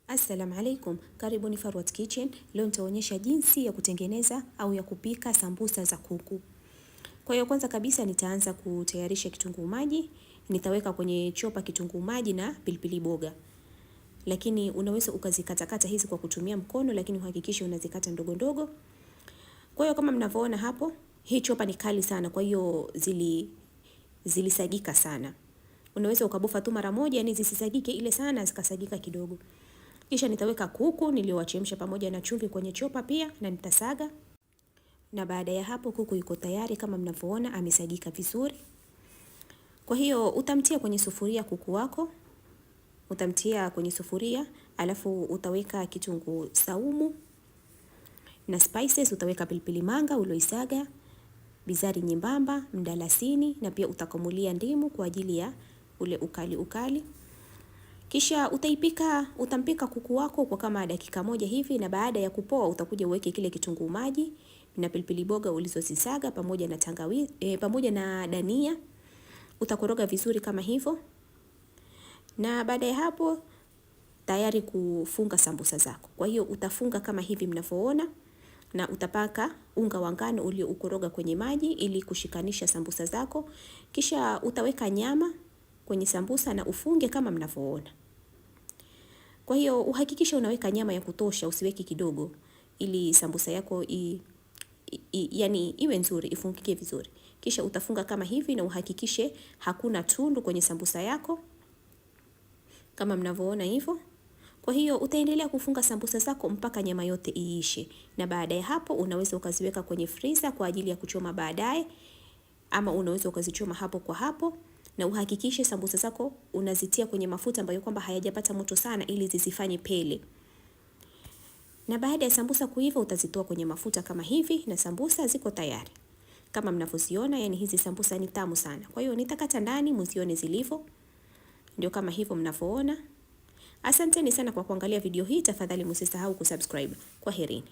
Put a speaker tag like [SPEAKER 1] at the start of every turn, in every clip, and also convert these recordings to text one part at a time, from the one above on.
[SPEAKER 1] Assalamu alaikum, karibuni Farwat Kitchen. Leo nitaonyesha jinsi ya kutengeneza au ya kupika sambusa za kuku. Kwa hiyo kwanza kabisa nitaanza kutayarisha kitunguu maji. Nitaweka kwenye chopa kitunguu maji na pilipili boga. Lakini unaweza ukazikatakata hizi kwa kutumia mkono, lakini uhakikishe unazikata ndogo ndogo. Kwa hiyo kama mnavyoona hapo, hii chopa ni kali sana, kwa hiyo zilisagika sana. Unaweza ukabofa tu mara moja, yani zisisagike ile sana, zikasagika kidogo. Kisha nitaweka kuku niliowachemsha pamoja na chumvi kwenye chopa pia na nitasaga. Na baada ya hapo kuku yuko tayari kama mnavyoona amesagika vizuri. Kwa hiyo utamtia kwenye sufuria kuku wako. Utamtia kwenye sufuria, alafu utaweka kitunguu saumu na spices, utaweka pilipili manga ulioisaga, bizari nyembamba, mdalasini na pia utakamulia ndimu kwa ajili ya ule ukali. Kisha utampika kuku wako kwa kama dakika moja hivi, na baada ya kupoa utakuja uweke kile kitunguu maji na pilipili boga ulizozisaga pamoja na tangawizi pamoja na dania. Utakoroga vizuri kama hivyo. Na baada ya hapo tayari kufunga sambusa zako. Kwa hiyo utafunga kama hivi mnavyoona, na utapaka unga wa ngano ulioukoroga kwenye maji ili kushikanisha sambusa zako. Kisha utaweka nyama kwenye sambusa na ufunge kama mnavyoona. Kwa hiyo uhakikisha unaweka nyama ya kutosha, usiweki kidogo, ili sambusa yako yani iwe nzuri, ifungike vizuri. Kisha utafunga kama hivi na uhakikishe hakuna tundu kwenye sambusa yako kama mnavyoona hivyo. Kwa hiyo utaendelea kufunga sambusa zako mpaka nyama yote iishe, na baada ya hapo unaweza ukaziweka kwenye freezer kwa ajili ya kuchoma baadaye, ama unaweza ukazichoma hapo kwa hapo. Na uhakikishe sambusa zako unazitia kwenye mafuta ambayo kwamba hayajapata moto sana ili zisifanye pele. Na baada ya sambusa kuiva utazitoa kwenye mafuta kama hivi, na sambusa ziko tayari. Kama mnavyoziona, yani hizi sambusa ni tamu sana. Kwa hiyo nitakata ndani muzione zilivyo. Ndio kama hivyo mnavyoona. Asanteni sana kwa kuangalia video hii, tafadhali msisahau kusubscribe. Kwaherini.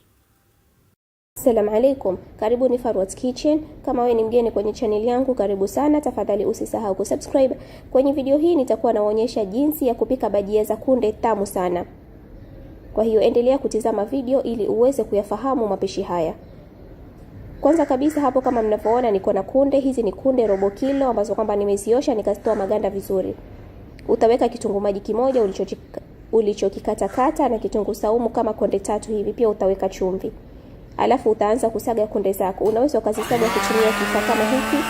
[SPEAKER 2] Assalamu alaikum, karibuni Farwat Kitchen. Kama wewe ni mgeni kwenye channel yangu, karibu sana, tafadhali usisahau kusubscribe. Kwenye video hii nitakuwa naonyesha jinsi ya kupika bajia za kunde tamu sana. Kwa hiyo endelea kutizama video ili uweze kuyafahamu mapishi haya. Kwanza kabisa hapo kama mnavyoona niko na kunde, hizi ni kunde robo kilo ambazo kwamba nimeziosha nikazitoa maganda vizuri. Utaweka kitunguu maji kimoja ulichokikata na kitunguu saumu kama konde 3 hivi, pia utaweka chumvi. Alafu utaanza kusaga kunde zako. Unaweza ukazisaga kutumia kifaa kama hiki.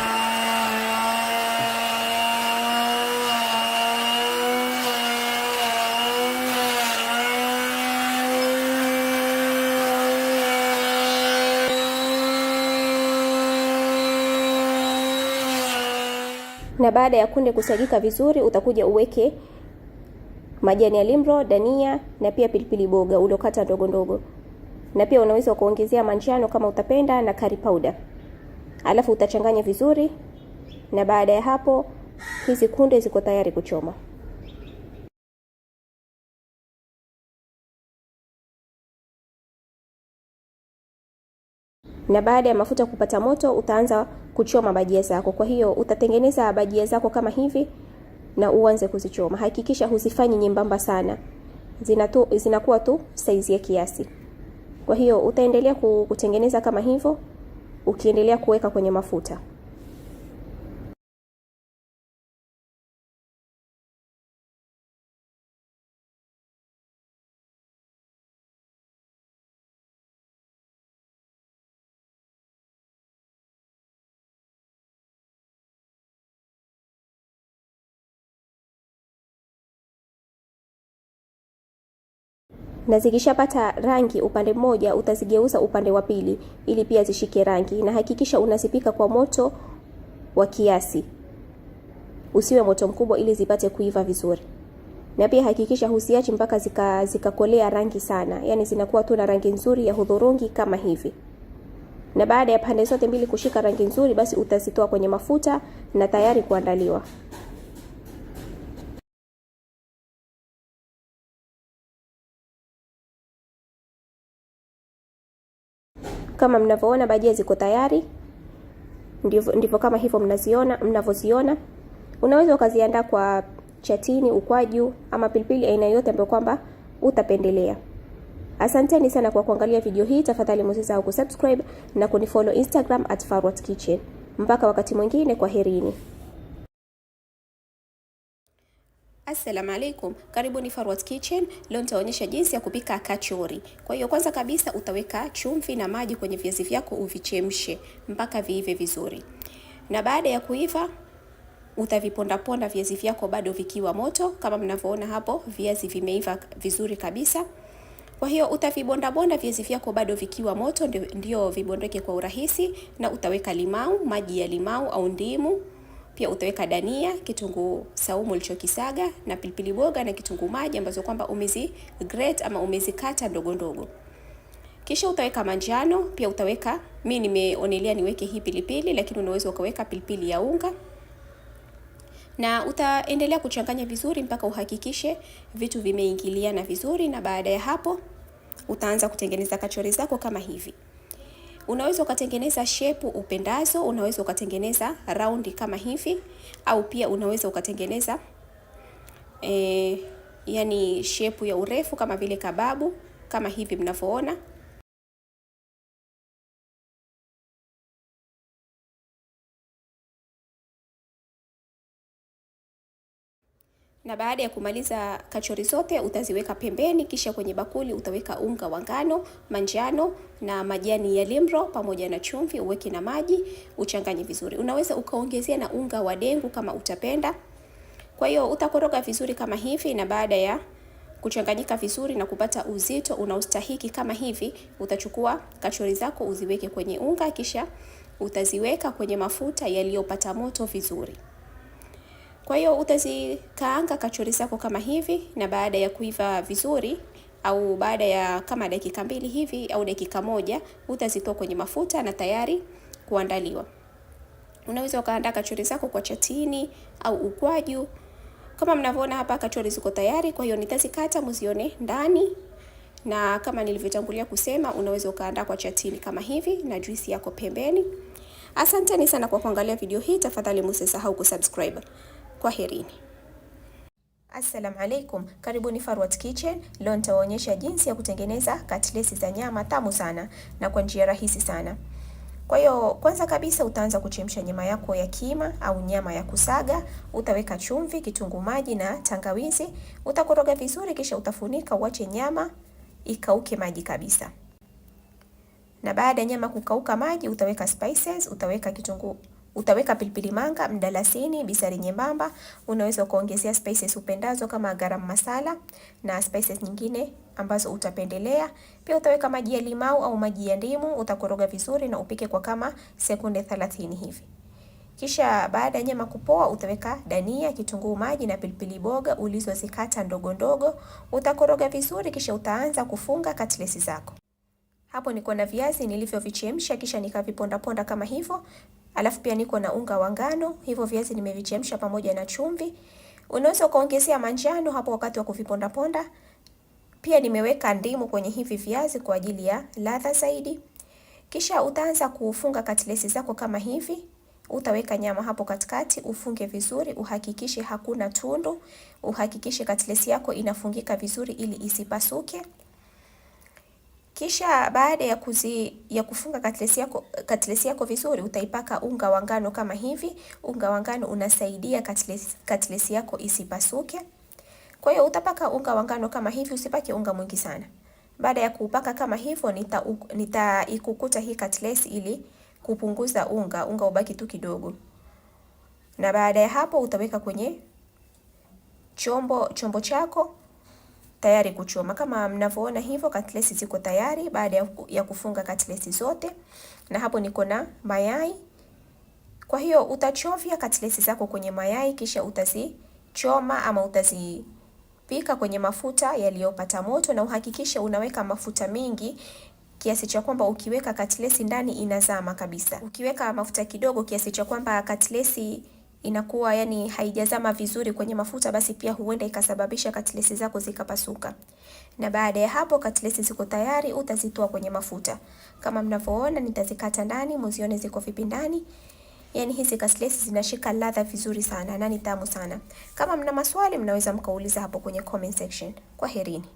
[SPEAKER 2] Na baada ya kunde kusagika vizuri, utakuja uweke majani ya limro, dania na pia pilipili boga uliokata ndogo ndogo. Na pia unaweza kuongezea manjano kama utapenda na curry powder. Alafu utachanganya vizuri, na baada ya hapo hizi kunde ziko tayari kuchoma. Na baada ya mafuta kupata moto utaanza kuchoma bajia zako. Kwa hiyo utatengeneza bajia zako kama hivi na uanze kuzichoma. Hakikisha huzifanyi nyembamba sana. Zinakuwa tu size ya kiasi. Kwa hiyo utaendelea kutengeneza kama hivyo ukiendelea kuweka kwenye mafuta. Na zikishapata rangi upande mmoja utazigeuza upande wa pili ili pia zishike rangi, na hakikisha unazipika kwa moto wa kiasi. Usiwe moto mkubwa ili zipate kuiva vizuri. Na pia hakikisha husiachi mpaka zikakolea rangi sana. Yani zinakuwa tu na rangi nzuri ya hudhurungi kama hivi. Na baada ya pande zote mbili kushika rangi nzuri, basi utazitoa kwenye mafuta na tayari kuandaliwa. Kama mnavyoona bajia ziko tayari. Ndivyo kama hivyo mnavyoziona. Unaweza ukaziandaa kwa chatini, ukwaju ama pilipili aina yote ambayo kwamba utapendelea. Asanteni sana kwa kuangalia video hii. Tafadhali msisahau kusubscribe na kunifollow Instagram @farwatkitchen. Mpaka wakati mwingine, kwaherini. Assalamu alaikum, karibuni Farwat Kitchen. Leo nitaonyesha jinsi ya kupika kachori. Kwa hiyo kwanza kabisa utaweka chumvi na maji kwenye viazi vyako uvichemshe mpaka viive vizuri. Na baada ya kuiva utaviponda ponda viazi vyako bado vikiwa moto. Kama mnavyoona hapo, viazi vimeiva vizuri kabisa. Kwa hiyo utavibonda bonda viazi vyako bado vikiwa moto, ndio vibondeke kwa urahisi. Na utaweka limau, maji ya limau au ndimu. Pia utaweka dania, kitunguu saumu ulichokisaga, na pilipili boga na kitunguu maji ambazo kwamba umezi grate ama umezikata ndogo ndogo. Kisha utaweka manjano, pia utaweka, mimi nimeonelea niweke hii pilipili, lakini unaweza ukaweka pilipili ya unga. Na utaendelea kuchanganya vizuri mpaka uhakikishe vitu vimeingiliana vizuri, na baada ya hapo utaanza kutengeneza kachori zako kama hivi. Unaweza ukatengeneza shepu upendazo, unaweza ukatengeneza raundi kama hivi, au pia unaweza ukatengeneza yani shepu ya urefu kama vile kababu, kama hivi mnavyoona. Na baada ya kumaliza kachori zote utaziweka pembeni, kisha kwenye bakuli utaweka unga wa ngano manjano na majani ya limro pamoja na chumvi, uweke na maji, uchanganye vizuri. Unaweza ukaongezea na unga wa dengu kama utapenda. Kwa hiyo utakoroga vizuri kama hivi, na baada ya kuchanganyika vizuri na kupata uzito unaostahiki kama hivi, utachukua kachori zako uziweke kwenye unga, kisha utaziweka kwenye mafuta yaliyopata moto vizuri. Kwa hiyo utazikaanga kachori zako kama hivi, na baada ya kuiva vizuri au baada ya kama dakika 2 hivi au dakika 1 utazitoa kwenye mafuta na tayari kuandaliwa. Unaweza ukaandaa kachori zako kwa chatini au ukwaju. Kama mnavyoona hapa kachori ziko tayari, kwa hiyo nitazikata mzione ndani. Na kama nilivyotangulia kusema, unaweza ukaandaa kwa chatini kama hivi na juisi yako pembeni. Asanteni sana kwa kuangalia video hii. Tafadhali msisahau kusubscribe. Kwaherini. Assalamu alaikum, karibuni Farwat Kitchen. Leo nitawaonyesha jinsi ya kutengeneza katlesi za nyama tamu sana na kwa njia rahisi sana. Kwa hiyo kwanza kabisa utaanza kuchemsha nyama yako ya kima au nyama ya kusaga. Utaweka chumvi, kitunguu maji na tangawizi. Utakoroga vizuri, kisha utafunika uache nyama ikauke maji kabisa. Na baada ya nyama kukauka maji, utaweka spices, utaweka kitunguu, utaweka pilipili manga, mdalasini, bisari nyembamba. Unaweza ukaongezea spices upendazo kama garam masala na spices nyingine ambazo utapendelea. Pia utaweka maji ya limau au maji ya ndimu, utakoroga vizuri na upike kwa kama sekunde 30 hivi. Kisha baada ya nyama kupoa, utaweka dania, kitunguu maji na pilipili boga ulizozikata ndogo ndogo. Utakoroga vizuri, kisha utaanza kufunga katlesi zako. Hapo niko na viazi nilivyovichemsha kisha nikaviponda ponda kama hivyo. Alafu pia niko na unga wa ngano, hivyo viazi nimevichemsha pamoja na chumvi. Unaweza ukaongezea manjano hapo wakati wa kuviponda ponda. Pia nimeweka ndimu kwenye hivi viazi kwa ajili ya ladha zaidi. Kisha utaanza kufunga katlesi zako kama hivi. Utaweka nyama hapo katikati, ufunge vizuri, uhakikishe hakuna tundu, uhakikishe katlesi yako inafungika vizuri ili isipasuke. Kisha baada ya kufunga katlesi yako vizuri, utaipaka unga wa ngano kama hivi. Unga wa ngano unasaidia katlesi yako isipasuke. Kwa hiyo utapaka unga wa ngano kama hivi, usipake unga mwingi sana. Baada ya kupaka kama hivyo, nitaikukuta hii katlesi ili kupunguza unga ubaki tu kidogo. Na baada ya hapo utaweka kwenye chombo chako tayari kuchoma. Kama mnavyoona hivyo, katlesi ziko tayari baada ya kufunga katlesi zote. Na hapo niko na mayai. Kwa hiyo utachovya katlesi zako kwenye mayai, kisha utazichoma ama utazipika kwenye mafuta yaliyopata moto, na uhakikishe unaweka mafuta mengi kiasi cha kwamba ukiweka katlesi ndani inazama kabisa. Ukiweka mafuta kidogo kiasi cha kwamba katlesi inakuwa yani haijazama vizuri kwenye mafuta, basi pia huenda ikasababisha katlesi zako zikapasuka. Na baada ya hapo katlesi ziko tayari, utazitoa kwenye mafuta. Kama mnavyoona nitazikata ndani, mzione ziko vipi ndani. Yani hizi katlesi zinashika ladha vizuri sana na ni tamu sana. Kama mna maswali mnaweza mkauliza hapo kwenye comment section. Kwaherini.